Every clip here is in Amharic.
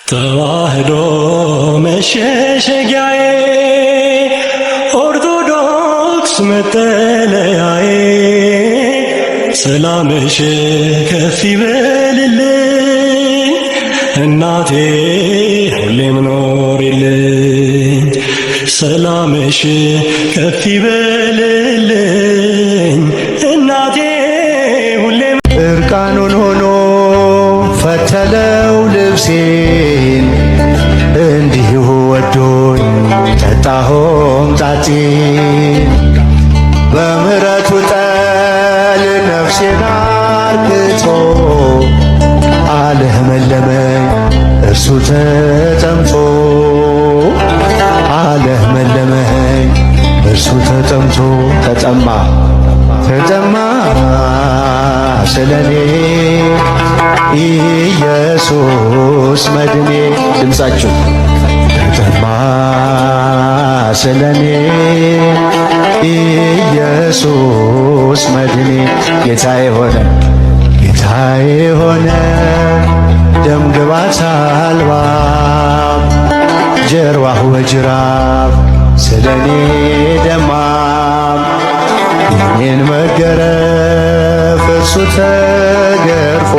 ተዋህዶ መሸሸጊያዬ ኦርቶዶክስ መጠለያዬ ሰላምሽ ከፍ ይበልልኝ እናቴ ሁሌም ኖሪልኝ ሰላምሽ ከፍ ይበልልኝ እናቴ ሁሌም እርቃኑን ሆኖ ፈተለው ልብሴን እንዲሁ ወዶኝ ጠጣሁም ጣጤን በምሕረቱ ጠል ነፍሴን አርክቶ አለመለመኝ እርሱ ተጠምቶ አለመለመኝ እርሱ ተጠምቶ ተጠማ ስለኔ ኢየሱስ መድኔ ድምፃችሁ ተጠማ ስለኔ ኢየሱስ መድኔ ጌታዬ ሆነ ደምግባት አልባ ጀርባሁ በጅራፍ ስለኔ ደማ የኔን መገረፍ እርሱ ተገርፎ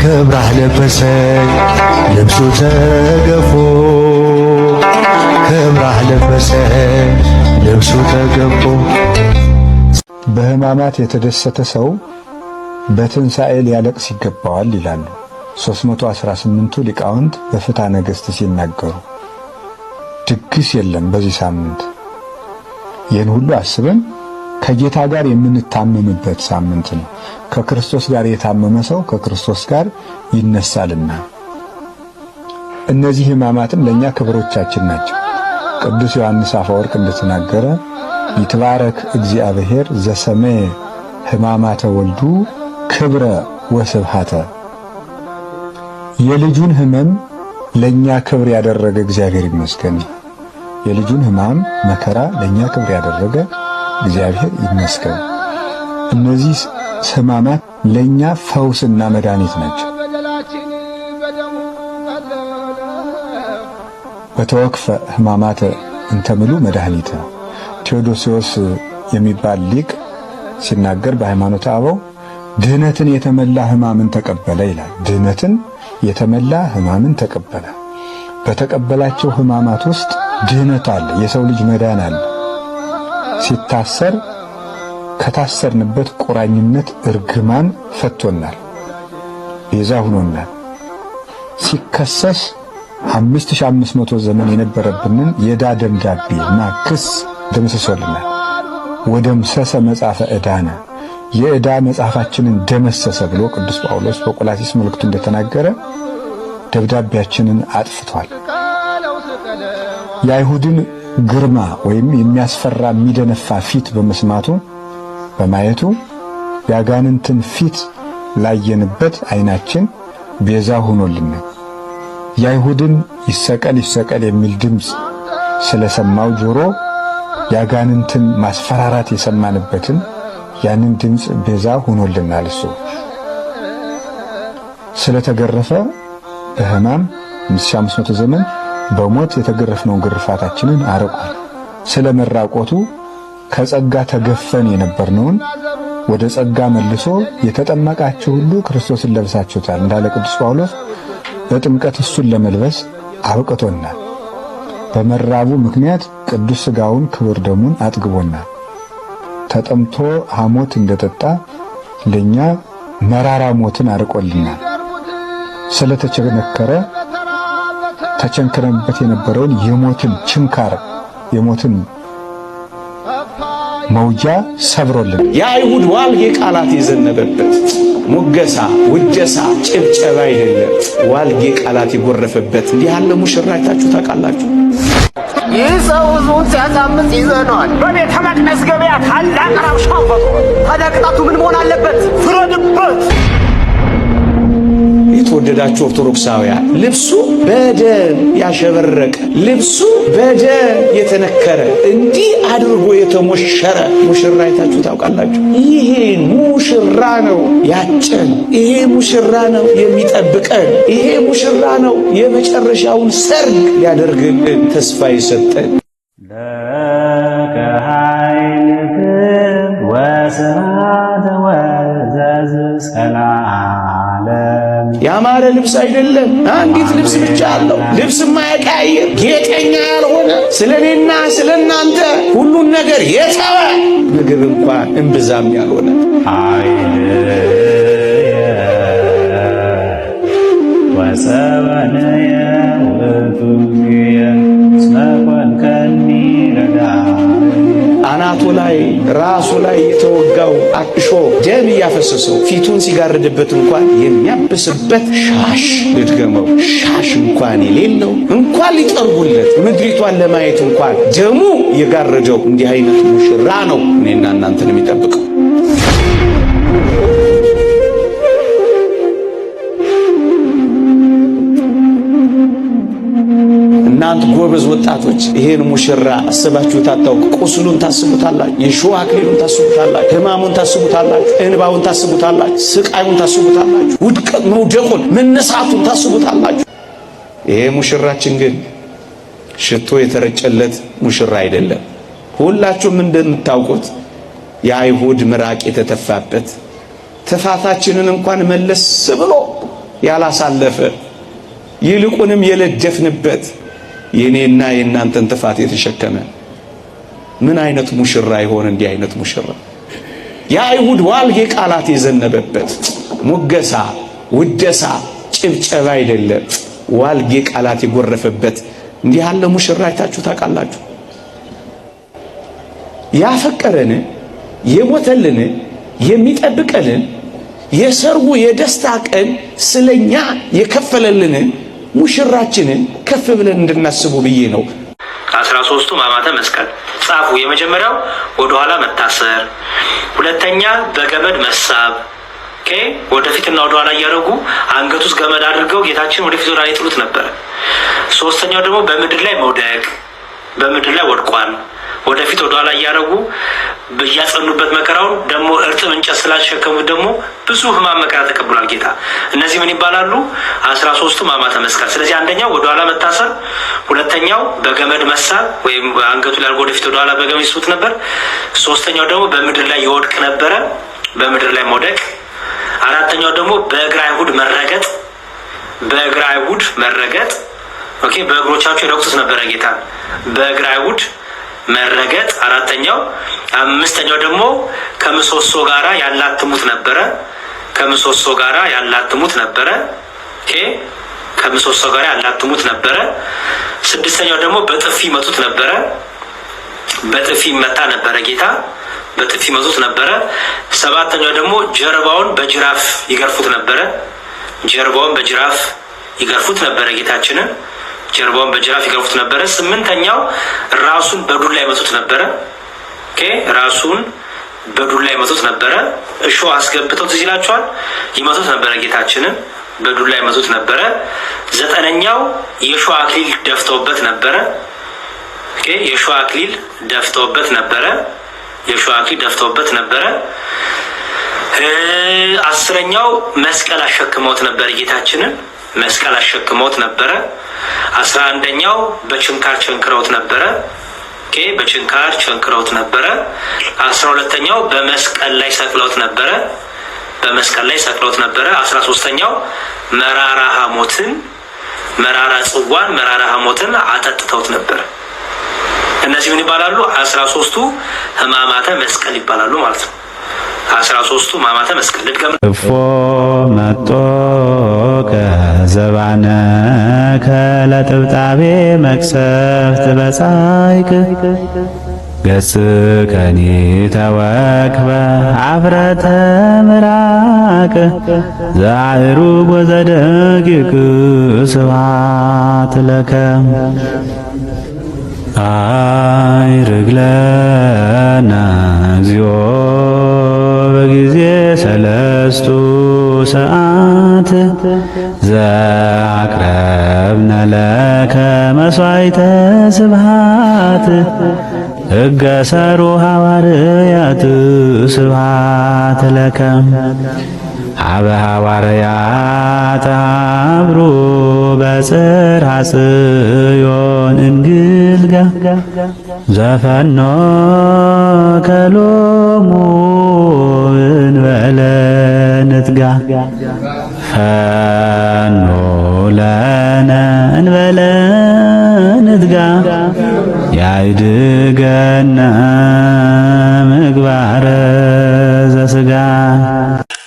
ክብራህ ለበሰኝ ልብሱ ተገፎ ክብራህ ለበሰኝ ልብሱ ተገፎ። በሕማማት የተደሰተ ሰው በትንሣኤ ሊያለቅስ ይገባዋል ይላሉ 318ቱ ሊቃውንት በፍትሐ ነገሥት ሲናገሩ። ድግስ የለም በዚህ ሳምንት። ይህን ሁሉ አስበን ከጌታ ጋር የምንታመምበት ሳምንት ነው። ከክርስቶስ ጋር የታመመ ሰው ከክርስቶስ ጋር ይነሳልና። እነዚህ ሕማማትም ለእኛ ክብሮቻችን ናቸው። ቅዱስ ዮሐንስ አፈወርቅ እንደተናገረ ይትባረክ እግዚአብሔር ዘሰመየ ሕማማተ ወልዱ ክብረ ወስብሃተ። የልጁን ሕመም ለእኛ ክብር ያደረገ እግዚአብሔር ይመስገን። የልጁን ሕማም መከራ ለእኛ ክብር ያደረገ እግዚአብሔር ይመስገን። እነዚህ ሕማማት ለእኛ ፈውስና መድኃኒት ናቸው። በተወክፈ ሕማማተ እንተምሉ መድኃኒተ። ቴዎዶስዮስ የሚባል ሊቅ ሲናገር በሃይማኖተ አበው ድህነትን የተመላ ሕማምን ተቀበለ ይላል። ድህነትን የተመላ ሕማምን ተቀበለ። በተቀበላቸው ሕማማት ውስጥ ድህነት አለ፣ የሰው ልጅ መዳን አለ። ሲታሰር ከታሰርንበት ቁራኝነት እርግማን ፈቶናል፣ ቤዛ ሆኖናል። ሲከሰስ 5500 ዘመን የነበረብንን የዕዳ ደብዳቤና ክስ ደምስሶልናል። ወደምሰሰ መጻፈ ዕዳነ የዕዳ መጽሐፋችንን ደመሰሰ ብሎ ቅዱስ ጳውሎስ በቆላስይስ መልእክቱ እንደተናገረ ደብዳቤያችንን አጥፍቷል። የአይሁድን ግርማ ወይም የሚያስፈራ የሚደነፋ ፊት በማየቱ የአጋንንትን ፊት ላየንበት ዓይናችን ቤዛ ሆኖልናል። የአይሁድን ይሰቀል የሚል ድምፅ ስለሰማው ጆሮ የአጋንንትን ማስፈራራት የሰማንበትን ያንን ድምፅ ቤዛ ሆኖልናል። እሱ ስለተገረፈ በሕማም 5500 ዘመን በሞት የተገረፍነውን ግርፋታችንን አርቋል። ስለመራቆቱ ከጸጋ ተገፈን የነበርነውን ወደ ጸጋ መልሶ የተጠመቃችሁ ሁሉ ክርስቶስን ለብሳችሁታል እንዳለ ቅዱስ ጳውሎስ በጥምቀት እሱን ለመልበስ አብቅቶናል። በመራቡ ምክንያት ቅዱስ ሥጋውን ክቡር ደሙን አጥግቦናል። ተጠምቶ ሐሞት እንደጠጣ ለኛ መራራ ሞትን አርቆልናል። ስለተቸነከረ ተቸንክረንበት የነበረውን የሞትን ችንካር የሞትን መውጃ ሰብሮልን የአይሁድ ዋልጌ ቃላት የዘነበበት ሙገሳ፣ ውጀሳ፣ ጭብጨባ አይደለም፣ ዋልጌ ቃላት የጎረፈበት እንዲህ ያለ ሙሽራ አይታችሁ ታውቃላችሁ? ይህ ሰው ሕዝቡን ሲያሳምፅ ይዘነዋል። በቤተ መቅደስ ገበያ ታላቅ ረብሻ ፈጥሯል። ታዲያ ቅጣቱ ምን መሆን አለበት? ፍረድበት። የተወደዳችሁ ኦርቶዶክሳውያን ልብሱ በደም ያሸበረቀ ልብሱ በደም የተነከረ እንዲህ አድርጎ የተሞሸረ ሙሽራ አይታችሁ ታውቃላችሁ? ይሄ ሙሽራ ነው ያጨን። ይሄ ሙሽራ ነው የሚጠብቀን። ይሄ ሙሽራ ነው የመጨረሻውን ሰርግ ሊያደርግልን ተስፋ የሰጠን። ያማረ ልብስ አይደለም፣ አንዲት ልብስ ብቻ አለው። ልብስ የማይቀያየር ጌጠኛ ያልሆነ ስለኔና ስለናንተ ሁሉን ነገር የተወ ምግብ እንኳን እምብዛም ያልሆነ አናቱ ላይ ራሱ ላይ የተወጋው አቅሾ ደም እያፈሰሰው ፊቱን ሲጋርድበት እንኳን የሚያብስበት ሻሽ ልድገመው፣ ሻሽ እንኳን የሌለው እንኳን ሊጠርጉለት ምድሪቷን ለማየት እንኳን ደሙ የጋረደው እንዲህ አይነት ሙሽራ ነው እኔና እናንተን የሚጠብቀው። እናንተ ጎበዝ ወጣቶች ይሄን ሙሽራ አስባችሁት አታውቁ። ቁስሉን ታስቡታላችሁ፣ የሾህ አክሊሉን ታስቡታላችሁ፣ ሕማሙን ታስቡታላችሁ፣ እንባውን ታስቡታላችሁ፣ ስቃዩን ታስቡታላችሁ፣ ውድቀት መውደቁን መነሳቱን ታስቡታላችሁ። ይሄ ሙሽራችን ግን ሽቶ የተረጨለት ሙሽራ አይደለም። ሁላችሁም እንደምታውቁት የአይሁድ ምራቅ የተተፋበት ትፋታችንን እንኳን መለስ ብሎ ያላሳለፈ ይልቁንም የለደፍንበት የኔና የእናንተን ጥፋት የተሸከመ ምን አይነት ሙሽራ ይሆን? እንዲህ አይነት ሙሽራ የአይሁድ ዋልጌ ቃላት የዘነበበት ሙገሳ፣ ውደሳ፣ ጭብጨባ አይደለም፣ ዋልጌ ቃላት የጎረፈበት እንዲህ ያለ ሙሽራ አይታችሁ ታውቃላችሁ? ያፈቀረን የሞተልን የሚጠብቀልን የሰርጉ የደስታ ቀን ስለኛ የከፈለልን ሙሽራችንን ከፍ ብለን እንድናስቡ ብዬ ነው። 13ቱ ሕማማተ መስቀል ጻፉ። የመጀመሪያው ወደ ኋላ መታሰር፣ ሁለተኛ በገመድ መሳብ፣ ወደፊትና ወደ ኋላ እያደረጉ አንገት ውስጥ ገመድ አድርገው ጌታችን ወደፊት ወደ ኋላ ይጥሉት ነበር። ሶስተኛው ደግሞ በምድር ላይ መውደቅ፣ በምድር ላይ ወድቋል። ወደፊት ወደ ኋላ እያደረጉ እያጸኑበት መከራውን ደግሞ እርጥብ እንጨት ስላሸከሙት ደግሞ ብዙ ሕማም መከራ ተቀብሏል ጌታ። እነዚህ ምን ይባላሉ? 13ቱ ሕማማተ መስቀል። ስለዚህ አንደኛው ወደ ኋላ መታሰር፣ ሁለተኛው በገመድ መሳብ ወይም አንገቱ ላይ ወደፊት ወደ ኋላ በገመድ ይስቡት ነበር። ሶስተኛው ደግሞ በምድር ላይ ይወድቅ ነበረ፣ በምድር ላይ መውደቅ። አራተኛው ደግሞ በእግረ አይሁድ መረገጥ፣ በእግረ አይሁድ መረገጥ። በእግሮቻቸው ይረግጡት ነበረ ጌታ፣ በእግረ አይሁድ መረገጥ አራተኛው። አምስተኛው ደግሞ ከምሰሶ ጋራ ያላትሙት ነበረ፣ ከምሰሶ ጋራ ያላትሙት ነበረ። ከምሰሶ ጋራ ያላትሙት ነበረ። ስድስተኛው ደግሞ በጥፊ መቱት ነበረ፣ በጥፊ መታ ነበረ ጌታ፣ በጥፊ መቱት ነበረ። ሰባተኛው ደግሞ ጀርባውን በጅራፍ ይገርፉት ነበረ፣ ጀርባውን በጅራፍ ይገርፉት ነበረ ጌታችንን፣ ጀርባውን በጅራፍ ይገርፉት ነበረ። ስምንተኛው ራሱን በዱላ ይመቱት ነበረ። ራሱን በዱላ ይመቱት ነበረ። እሾህ አስገብተው ትዝ ይላችኋል፣ ይመቱት ነበረ ጌታችንን፣ በዱላ ይመቱት ነበረ። ዘጠነኛው የሾህ አክሊል ደፍተውበት ነበረ። የሾህ አክሊል ደፍተውበት ነበረ። የሾህ አክሊል ደፍተውበት ነበረ። አስረኛው መስቀል አሸክመውት ነበረ ጌታችንን፣ መስቀል አሸክመውት ነበረ። 11ኛው በችንካር ቸንክረውት ነበረ። በችንካር ቸንክረውት ነበረ። 12ኛው በመስቀል ላይ ሰቅለውት ነበረ፣ በመስቀል ላይ ሰቅለውት ነበረ። 13ኛው መራራ ሐሞትን፣ መራራ ጽዋን፣ መራራ ሐሞትን አጠጥተውት ነበረ። እነዚህ ምን ይባላሉ? 13ቱ ሕማማተ መስቀል ይባላሉ ማለት ነው። 13ቱ ሕማማተ መስቀል ልድገም። እፎ መጦ ከዘባነ ከለጥብጣቤ መቅሰፍት በጻይቅ ገጽ ከኒ ተወክበ አፍረተ ምራቅ ዛዕሩ ወዘደቂቅ ስብሐት ለከ አይርግ ለነ እግዚኦ በጊዜ ሰለስቱ ሰዓት ዘአቅረብነ ለከ መሥዋዕተ ስብሐት እገሰሩ ሐዋርያት ስብሐት ለከ አበ ሐዋርያት አብሩ በጽርሐ ጽዮን እንግልጋ ዘፈኖ ከሎሙ እንበለ ንትጋ ፈኖ ለነ እንበለ ንትጋ ያይድገነ ምግባረ ዘሥጋ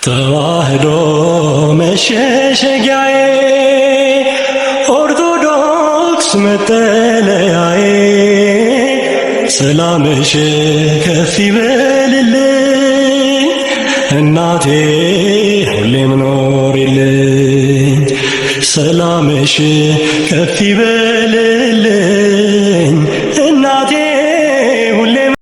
ተዋህዶ መሸሸጊያዬ ኦርቶዶክስ መጠለያዬ ሰላምሽ ከፍ ይበልልኝ እናቴ ሁሌም ኖሪልኝ ሰላምሽ ከፍ ይበልልኝ